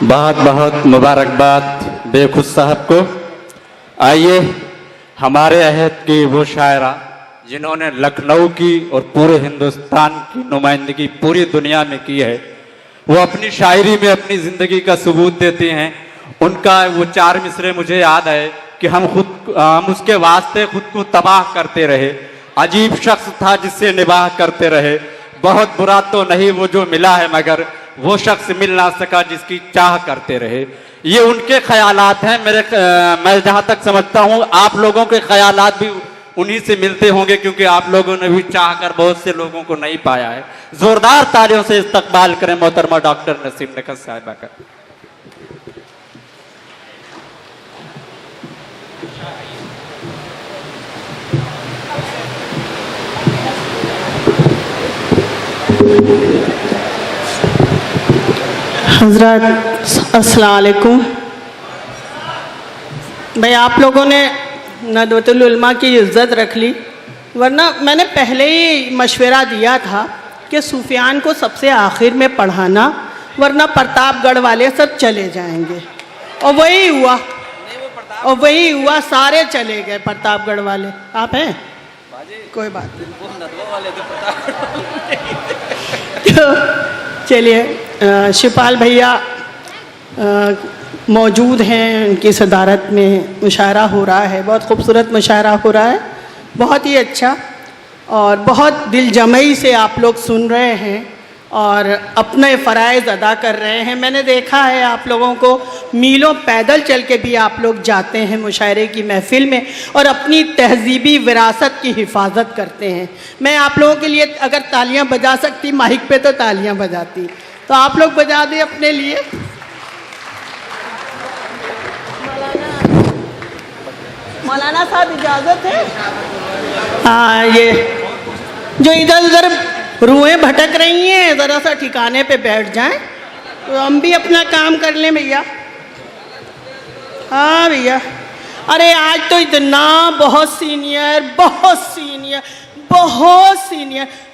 बहुत बहुत मुबारकबाद बेखुद साहब को। आइए हमारे अहद की वो शायरा जिन्होंने लखनऊ की और पूरे हिंदुस्तान की नुमाइंदगी पूरी दुनिया में की है, वो अपनी शायरी में अपनी जिंदगी का सबूत देती हैं। उनका वो 4 मिसरे मुझे याद है कि हम उसके वास्ते खुद को तबाह करते रहे, अजीब शख्स था जिससे निबाह करते रहे, बहुत बुरा तो नहीं वो जो मिला है मगर वो शख्स मिल ना सका जिसकी चाह करते रहे। ये उनके ख्यालात हैं। मैं जहां तक समझता हूं आप लोगों के ख्यालात भी उन्हीं से मिलते होंगे, क्योंकि आप लोगों ने भी चाह कर बहुत से लोगों को नहीं पाया है। जोरदार तालियों से इस्तकबाल करें मोहतरमा डॉक्टर नसीम नकद साहिबा का। हज़रत अस्सलाम वालेकुम। भाई आप लोगों ने नदवतुल उलमा की इज़्ज़त रख ली, वरना मैंने पहले ही मशवरा दिया था कि सूफियान को सबसे आखिर में पढ़ाना, वरना प्रतापगढ़ वाले सब चले जाएंगे। और वही हुआ सारे चले गए प्रतापगढ़ वाले। आप हैं? कोई बात नहीं। तो चलिए, शिपाल भैया मौजूद हैं, उनकी सदारत में मुशायरा हो रहा है, बहुत खूबसूरत मुशायरा हो रहा है, बहुत ही अच्छा और बहुत दिल जमई से आप लोग सुन रहे हैं और अपने फ़राइज़ अदा कर रहे हैं। मैंने देखा है आप लोगों को मीलों पैदल चल के भी आप लोग जाते हैं मुशायरे की महफ़िल में और अपनी तहज़ीबी विरासत की हिफाजत करते हैं। मैं आप लोगों के लिए अगर तालियां बजा सकती माइक पे तो तालियां बजाती, तो आप लोग बजा दें अपने लिए। मौलाना साहब इजाज़त है? हाँ, ये जो इधर उधर रूहें भटक रही हैं ज़रा सा ठिकाने पे बैठ जाएं, तो हम भी अपना काम कर लें भैया। हाँ भैया, अरे आज तो इतना बहुत सीनियर।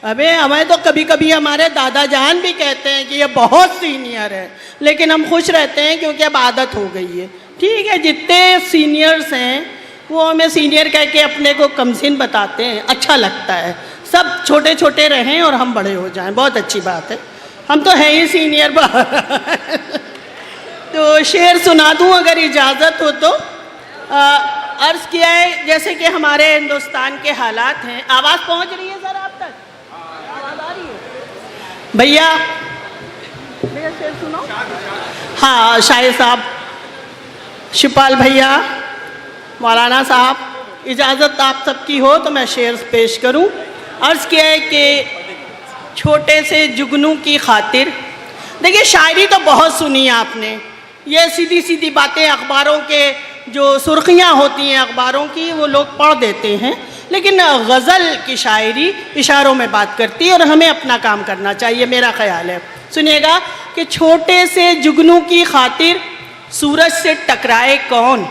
अबे हमें तो कभी कभी हमारे दादा जान भी कहते हैं कि ये बहुत सीनियर है, लेकिन हम खुश रहते हैं क्योंकि अब आदत हो गई है। ठीक है, जितने सीनियर्स हैं वो हमें सीनियर कह के अपने को कमसिन बताते हैं, अच्छा लगता है। सब छोटे छोटे रहें और हम बड़े हो जाएं, बहुत अच्छी बात है। हम तो हैं ही सीनियर। तो शेर सुना दूं अगर इजाज़त हो तो। अर्ज़ किया है जैसे कि हमारे हिंदुस्तान के हालात हैं। आवाज़ पहुंच रही है सर आप तक? आवाज़ आ रही है भैया? शेर सुनो। हाँ, शाहिद साहब, शिपाल भैया, मौलाना साहब, इजाज़त आप सबकी हो तो मैं शेर पेश करूं। अर्ज़ किया है कि छोटे से जुगनू की खातिर। देखिए, शायरी तो बहुत सुनी है आपने, ये सीधी सीधी बातें अखबारों के जो सुर्खियाँ होती हैं अखबारों की वो लोग पढ़ देते हैं, लेकिन गज़ल की शायरी इशारों में बात करती है और हमें अपना काम करना चाहिए, मेरा ख्याल है। सुनिएगा कि छोटे से जुगनू की खातिर सूरज से टकराए कौन।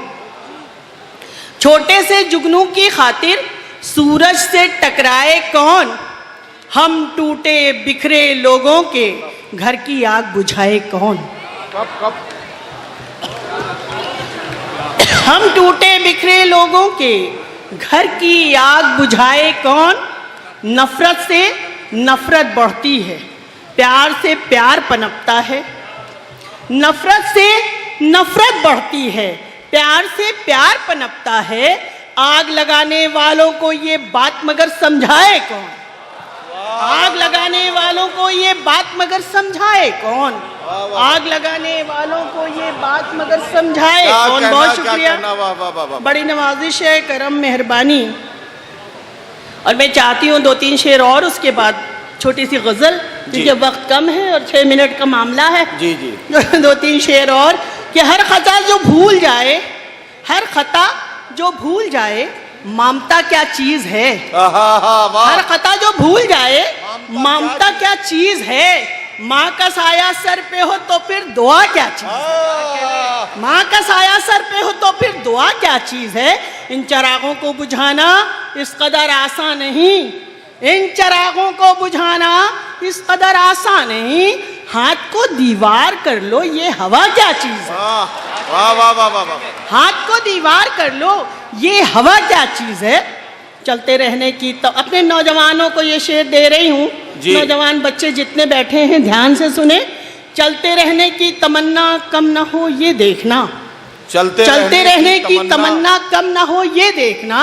छोटे से जुगनू की खातिर सूरज से टकराए कौन, हम टूटे बिखरे लोगों के घर की आग बुझाए कौन। हम टूटे बिखरे लोगों के घर की आग बुझाए कौन। नफरत से नफरत बढ़ती है, प्यार से प्यार पनपता है। नफरत से नफरत बढ़ती है, प्यार से प्यार पनपता है। आग लगाने वालों को ये बात मगर समझाए कौन। आग लगाने वालों को ये बात मगर समझाए कौन। आग लगाने वालों को ये बात मगर समझाए कौन। बहुत शुक्रिया, बड़ी नवाजिश है, करम मेहरबानी। और मैं चाहती हूँ 2-3 शेर और उसके बाद छोटी सी गज़ल, क्योंकि वक्त कम है और 6 मिनट का मामला है। जी जी 2-3 शेर और कि हर खता जो भूल जाए, हर खता जो भूल जाए ममता क्या चीज है। हर खता जो भूल जाए ममता क्या चीज है। माँ का साया सर पे हो तो फिर दुआ क्या चीज है। माँ का साया सर पे हो तो फिर दुआ क्या चीज है। इन चिरागों को बुझाना इस कदर आसान नहीं। इन चिरागों को बुझाना इस कदर आसान नहीं। हाथ को दीवार कर लो, ये हवा क्या चीज है। वाह वाह वाह वाह वाह। हाथ को दीवार कर लो, ये हवा क्या चीज है। चलते रहने की तो अपने नौजवानों को ये शेर दे रही हूँ। जी। नौजवान बच्चे जितने बैठे हैं ध्यान से सुने। चलते रहने की तमन्ना कम ना हो ये देखना, चलते रहने की तमन्ना कम ना हो ये देखना,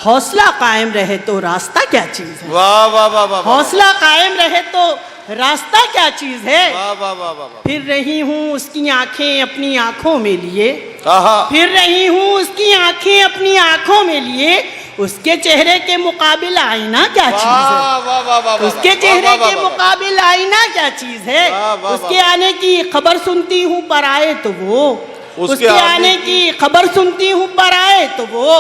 हौसला कायम रहे तो रास्ता क्या चीज है। वाह वाह वाह वाह। हौसला कायम रहे तो रास्ता क्या चीज है। वाह वाह वाह वाह। फिर रही हूँ उसकी आंखें अपनी आंखों में लिए, आहा। फिर रही हूँ उसकी आंखें अपनी आंखों में लिए, उसके चेहरे के मुकाबिल आईना क्या चीज है। वाह वाह वाह वाह। उसके चेहरे के मुकाबिल आईना क्या चीज है। वाह, वाह, उसके आने की खबर सुनती हूँ पर आए तो वो, उसके उसके आने की खबर सुनती हूँ पर आए तो वो,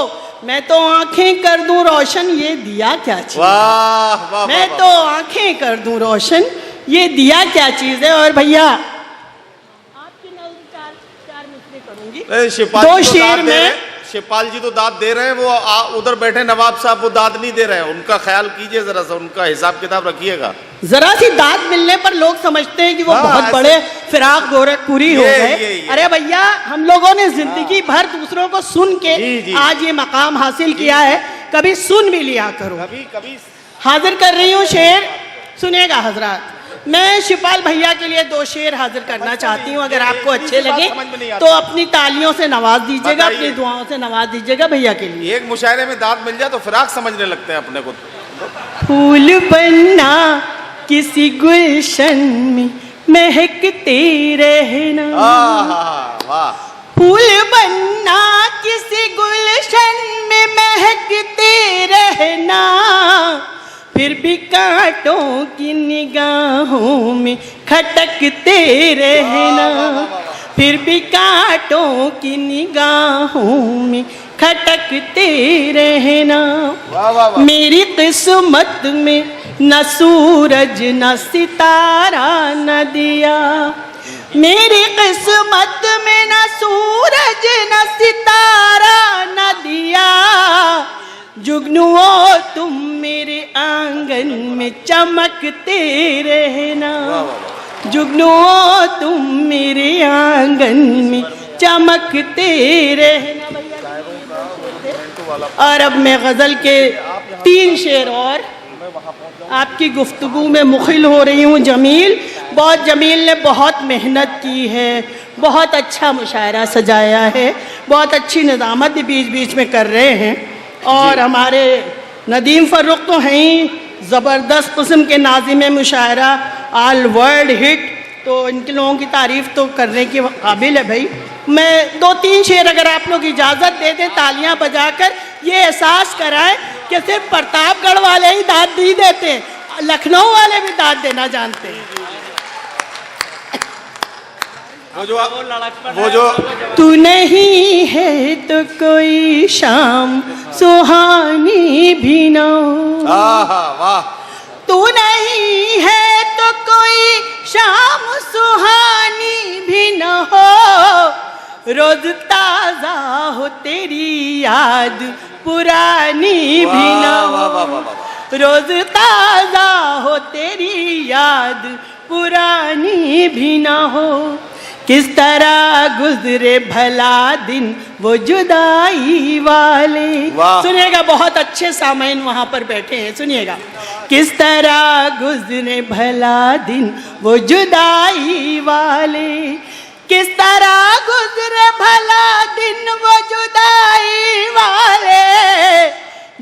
मैं तो आंखें कर दूं रोशन ये दिया क्या चीज। वाह वाह। मैं तो आंखें कर दूं रोशन ये दिया क्या चीज है। और भैया आपकी नज़र चार मिसरे करूंगी। शिवपाल दो जी तो शेर दाद दे में- रहे हैं। शिवपाल जी तो दाद दे रहे हैं, वो उधर बैठे नवाब साहब वो दाद नहीं दे रहे हैं। उनका ख्याल कीजिए जरा सा, उनका हिसाब किताब रखिएगा। जरा सी दाद मिलने पर लोग समझते हैं कि वो हाँ, बहुत ऐसे- बड़े फिराक गोरखपुरी हो ये- गए। ये। अरे भैया हम लोगों ने जिंदगी भर दूसरों को सुन के जी, जी। आज ये मकाम हासिल किया है, कभी सुन भी लिया करो। कभी कभी हाजिर कर रही हूँ शेर, सुनिएगा हजरात। मैं शिवपाल भैया के लिए दो शेर हाजिर करना चाहती हूँ, अगर आपको अच्छे लगे समझ में नहीं आती। तो अपनी तालियों से नवाज दीजिएगा, बताइए। अपनी दुआओं से नवाज दीजिएगा भैया के लिए। एक मुशायरे में दाद मिल जाए तो फिराक समझने लगते हैं अपने को। फूल बनना किसी गुलशन में महकते रहना, वाह। फूल बनना किसी गुलशन में महकते रहना, फिर भी कांटों की निगाहों में खटकते रहना, फिर भी कांटों की निगाहों में खटकते रहना। वाह वाह वाह। मेरी किस्मत में न सूरज न सितारा न दिया, मेरी किस्मत में न सूरज न सितारा न दिया, जुगनुओ तुम मेरे आंगन में चमकते रहना, जुगनुओ तुम मेरे आंगन में चमकते रहना। और अब मैं गजल के 3 शेर और आपकी गुफ्तगू में मुखिल हो रही हूँ। जमील ने बहुत मेहनत की है, बहुत अच्छा मुशायरा सजाया है, बहुत अच्छी निज़ामत भी बीच बीच में कर रहे हैं। और हमारे नदीम फ़र्रुख तो हैं ही ज़बरदस्त किस्म के नाज़िम मुशायरा, ऑल वर्ल्ड हिट, तो इनके लोगों की तारीफ़ तो करने के काबिल है भाई। मैं 2-3 शेर अगर आप लोग इजाज़त दे दें तालियां बजाकर, ये एहसास कराएं कि सिर्फ प्रतापगढ़ वाले ही दाद नहीं देते, लखनऊ वाले भी दाद देना जानते हैं। वो जो तू नहीं है तो कोई शाम सुहानी भी ना हो, वाह। तू नहीं है तो कोई शाम सुहानी भी न हो, रोज ताजा हो तेरी याद पुरानी भी न हो, रोज ताजा हो तेरी याद पुरानी भी न हो। किस तरह गुजरे भला दिन वो जुदाई वाले। सुनिएगा, बहुत अच्छे सामईन वहां पर बैठे हैं, सुनिएगा। किस तरह गुजरे भला दिन वो जुदाई वाले, किस तरह गुजरे भला दिन वो जुदाई वाले,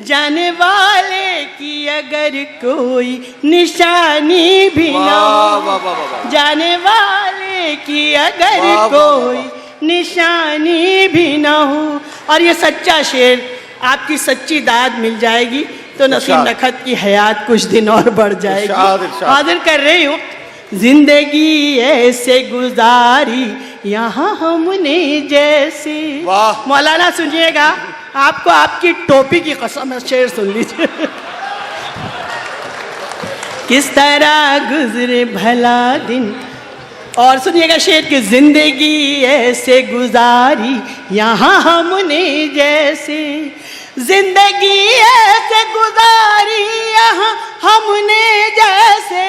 जाने वाले की अगर कोई निशानी भी ना हो, जाने वाले की अगर कोई निशानी भी ना हो। और ये सच्चा शेर, आपकी सच्ची दाद मिल जाएगी तो नसीम नखत की हयात कुछ दिन और बढ़ जाएगी। हाजिर कर रही हूँ। जिंदगी ऐसे गुजारी यहाँ हमने जैसे। मौलाना सुनिएगा, आपको आपकी टोपी की कसम है, शेर सुन लीजिए। किस तरह गुजरे भला दिन, और सुनिएगा शेर की, जिंदगी ऐसे गुजारी यहाँ हमने जैसे, जिंदगी ऐसे गुजारी यहाँ हमने जैसे,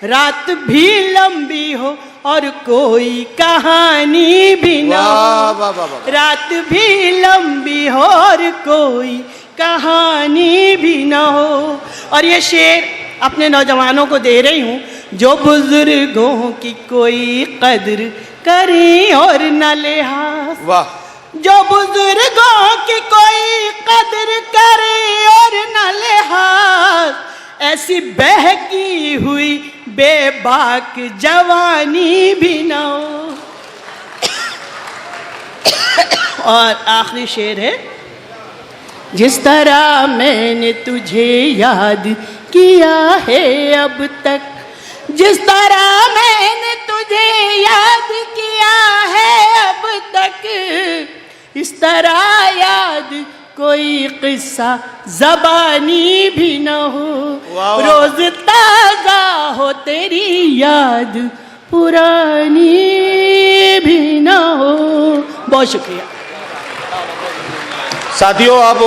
रात भी लंबी हो और कोई कहानी भी न वाह वाह हो, वाह वाह। रात भी लंबी हो और कोई कहानी भी न हो। और ये शेर अपने नौजवानों को दे रही हूँ, जो बुजुर्गों की कोई कदर करे और न लिहाज, वाह, जो बुजुर्गों की कोई कदर करे और न लिहाज, ऐसी बहकी हुई बेबाक जवानी भी न हो। और आखिरी शेर है, जिस तरह मैंने तुझे याद किया है अब तक, जिस तरह मैंने तुझे याद किया है अब तक, इस तरह याद कोई किस्सा ज़बानी भी न हो। वाह, वाह। रोज ताज़ा हो तेरी याद, पुरानी भी न हो। बहुत शुक्रिया साथियों। अब